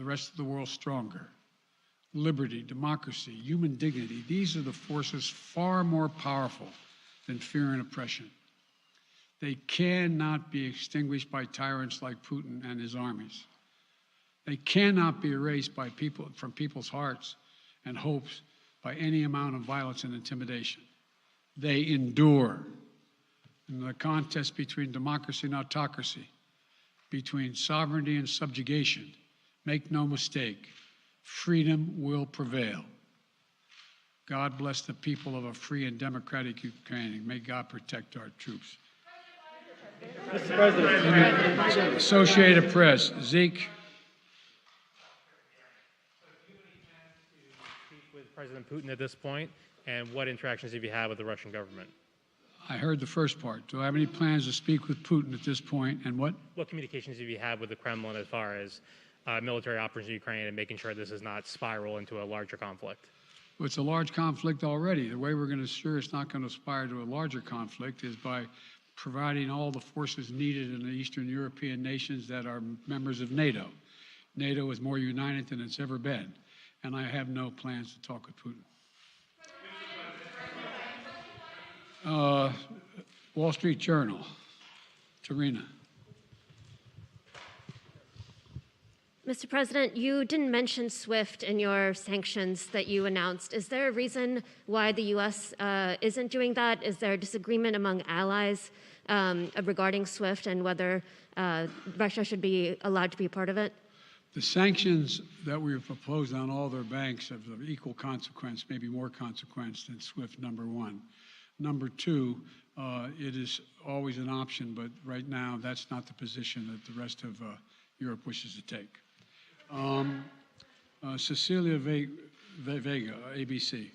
the rest of the world stronger. Liberty, democracy, human dignity, these are the forces far more powerful than fear and oppression. They cannot be extinguished by tyrants like Putin and his armies. They cannot be erased by from people's hearts and hopes by any amount of violence and intimidation. They endure. In the contest between democracy and autocracy, between sovereignty and subjugation, make no mistake, freedom will prevail. God bless the people of a free and democratic Ukraine, and may God protect our troops. Mr. President. Associated Press, Zeke. Speak with President Putin at this point, and what interactions have you had with the Russian government? I heard the first part. Do I have any plans to speak with Putin at this point, and what? What communications have you had with the Kremlin as far as military operations in Ukraine and making sure this does not spiral into a larger conflict? Well, it's a large conflict already. The way we're going to ensure it's not going to aspire to a larger conflict is by providing all the forces needed in the Eastern European nations that are members of NATO. NATO is more united than it's ever been, and I have no plans to talk with Putin. Wall Street Journal, Tarina. Mr. President, you didn't mention SWIFT in your sanctions that you announced. Is there a reason why the U.S. Isn't doing that? Is there a disagreement among allies regarding SWIFT and whether Russia should be allowed to be a part of it? The sanctions that we've proposed on all their banks have of equal consequence, maybe more consequence than SWIFT, number one. Number two, it is always an option, but right now that's not the position that the rest of Europe wishes to take. Cecilia Vega, ABC.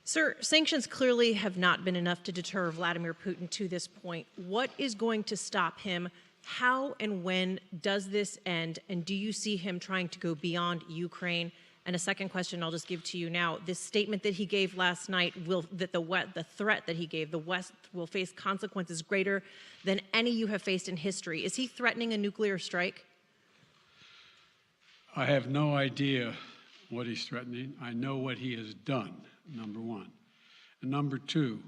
Sir, sanctions clearly have not been enough to deter Vladimir Putin to this point. What is going to stop him? How and when does this end? And do you see him trying to go beyond Ukraine? And a second question I'll just give to you now. This statement that he gave last night, the threat that he gave, the West will face consequences greater than any you have faced in history. Is he threatening a nuclear strike? I have no idea what he's threatening. I know what he has done, number one. And number two,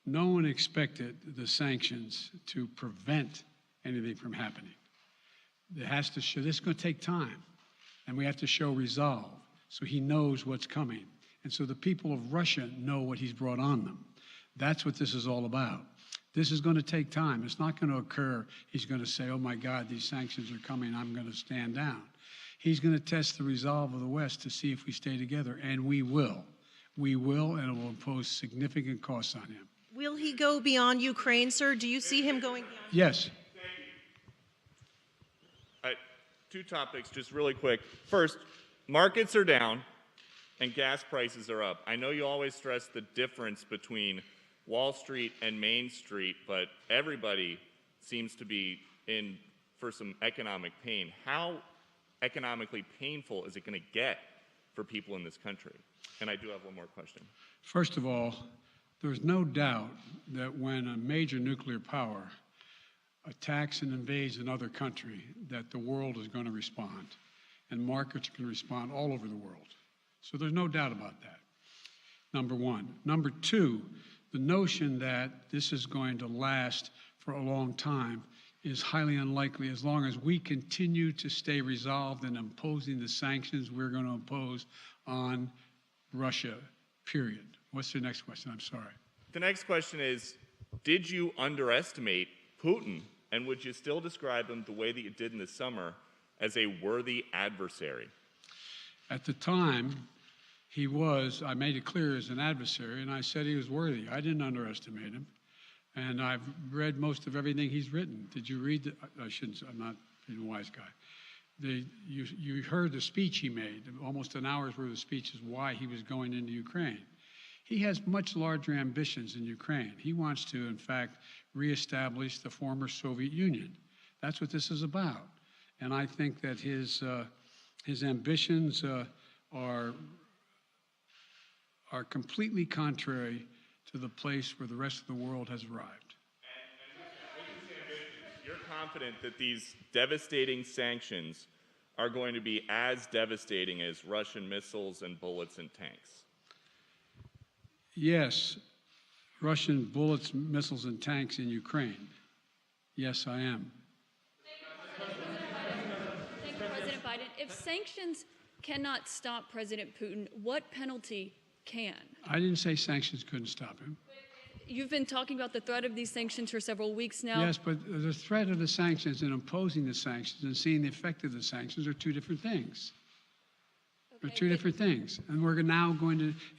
no one expected the sanctions to prevent anything from happening. It has to show, this is going to take time, and we have to show resolve. So he knows what's coming. And so the people of Russia know what he's brought on them. That's what this is all about. This is going to take time. It's not going to occur. He's going to say, oh my God, these sanctions are coming. I'm going to stand down. He's going to test the resolve of the West to see if we stay together. And we will. We will, and it will impose significant costs on him. Will he go beyond Ukraine, sir? Do you see him going beyond? Yes. Two topics, just really quick. First, markets are down and gas prices are up. I know you always stress the difference between Wall Street and Main Street, but everybody seems to be in for some economic pain. How economically painful is it going to get for people in this country? And I do have one more question. First of all, there's no doubt that when a major nuclear power attacks and invades another country, that the world is going to respond. And markets can respond all over the world. So there's no doubt about that, number one. Number two, the notion that this is going to last for a long time is highly unlikely as long as we continue to stay resolved in imposing the sanctions we're going to impose on Russia, period. What's the next question? I'm sorry. The next question is, did you underestimate Putin, and would you still describe him the way that you did in the summer as a worthy adversary? At the time, he was, I made it clear, as an adversary, and I said he was worthy. I didn't underestimate him. And I've read most of everything he's written. Did you read I shouldn't, I'm not being a wise guy. You heard the speech he made, almost an hour's worth of speeches, why he was going into Ukraine. He has much larger ambitions in Ukraine. He wants to, in fact, reestablish the former Soviet Union. That's what this is about. And I think that his ambitions are completely contrary to the place where the rest of the world has arrived. And with his ambitions, your confident that these devastating sanctions are going to be as devastating as Russian missiles and bullets and tanks? Yes, Russian bullets, missiles, and tanks in Ukraine. Yes, I am. Thank you, President Biden. If sanctions cannot stop President Putin, what penalty can? I didn't say sanctions couldn't stop him. You've been talking about the threat of these sanctions for several weeks now. Yes, but the threat of the sanctions and imposing the sanctions and seeing the effect of the sanctions are two different things. They're two different things. And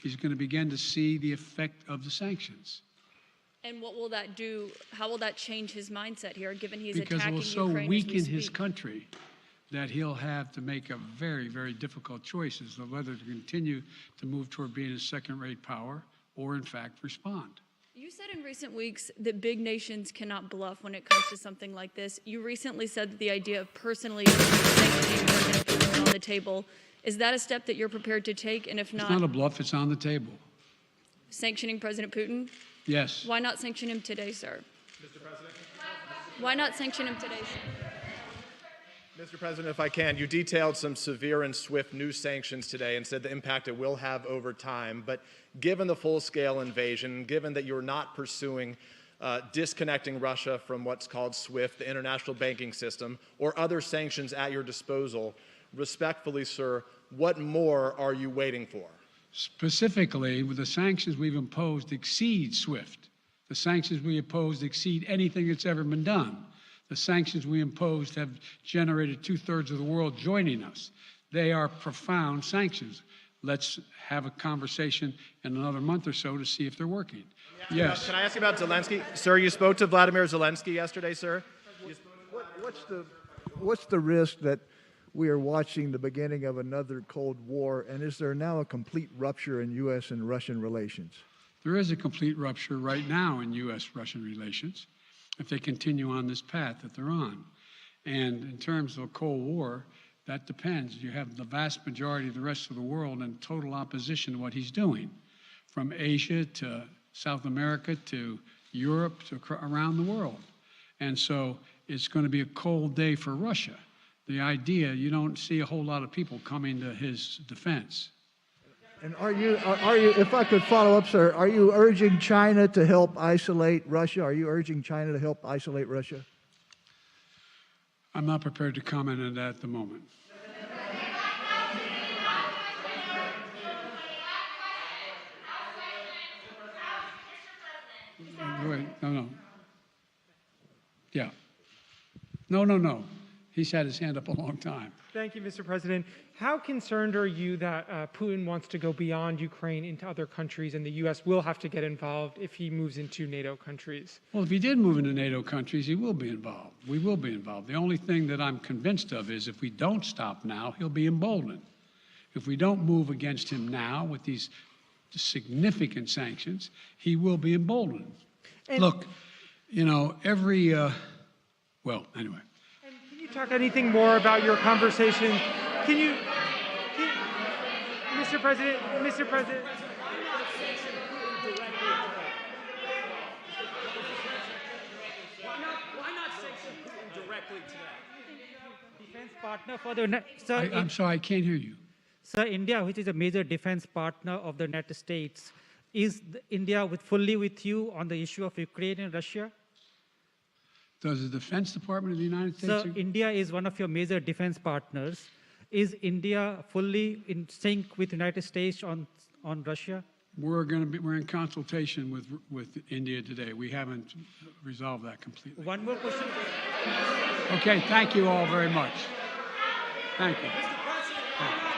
he's going to begin to see the effect of the sanctions. And what will that do? How will that change his mindset here, given he's Because it attacking will so Ukraine as we weaken his speak? country that he'll have to make a very, very difficult choice as to whether to continue to move toward being a second-rate power or, in fact, respond. You said in recent weeks that big nations cannot bluff when it comes to something like this. You recently said that the idea of personally sanctioning President Putin is on the table. Is that a step that you're prepared to take? And if It's not a bluff, it's on the table. sanctioning President Putin? Yes. Why not sanction him today, sir? Mr. President? Why not sanction him today, sir? Mr. President, if I can, you detailed some severe and swift new sanctions today and said the impact it will have over time. But given the full-scale invasion, given that you're not pursuing disconnecting Russia from what's called SWIFT, the international banking system, or other sanctions at your disposal, respectfully, sir, what more are you waiting for? Specifically, with the sanctions we've imposed exceed SWIFT. The sanctions we imposed exceed anything that's ever been done. The sanctions we imposed have generated 2/3 of the world joining us. They are profound sanctions. Let's have a conversation in another month or so to see if they're working. Yes. Can I ask you about Zelensky? Sir, you spoke to Vladimir Zelensky yesterday, sir. What's the risk that we are watching the beginning of another Cold War, and is there now a complete rupture in U.S. and Russian relations? There is a complete rupture right now in U.S.-Russian relations if they continue on this path that they're on. And in terms of a Cold War, that depends. You have the vast majority of the rest of the world in total opposition to what he's doing, from Asia to South America to Europe to around the world. And so it's going to be a cold day for Russia. The idea, you don't see a whole lot of people coming to his defense. And are you, if I could follow up, sir, are you urging China to help isolate Russia? Are you urging China to help isolate Russia? I'm not prepared to comment on that at the moment. Wait, no. Yeah. No. He's had his hand up a long time. Thank you, Mr. President. How concerned are you that Putin wants to go beyond Ukraine into other countries and the U.S. will have to get involved if he moves into NATO countries? Well, if he did move into NATO countries, he will be involved. We will be involved. The only thing that I'm convinced of is if we don't stop now, he'll be emboldened. If we don't move against him now with these significant sanctions, he will be emboldened. And look, anyway. And can you talk anything more about your conversation? Mr. President. Why not sanction Putin directly today? Defense partner for the I'm sorry, I can't hear you. Sir, India, which is a major defense partner of the United States, is India fully with you on the issue of Ukraine and Russia? Does the Defense Department of the United States? Sir, India is one of your major defense partners. Is India fully in sync with the United States on Russia? We're in consultation with India today. We haven't resolved that completely. One more question. Okay, thank you all very much. Thank you. Mr. President,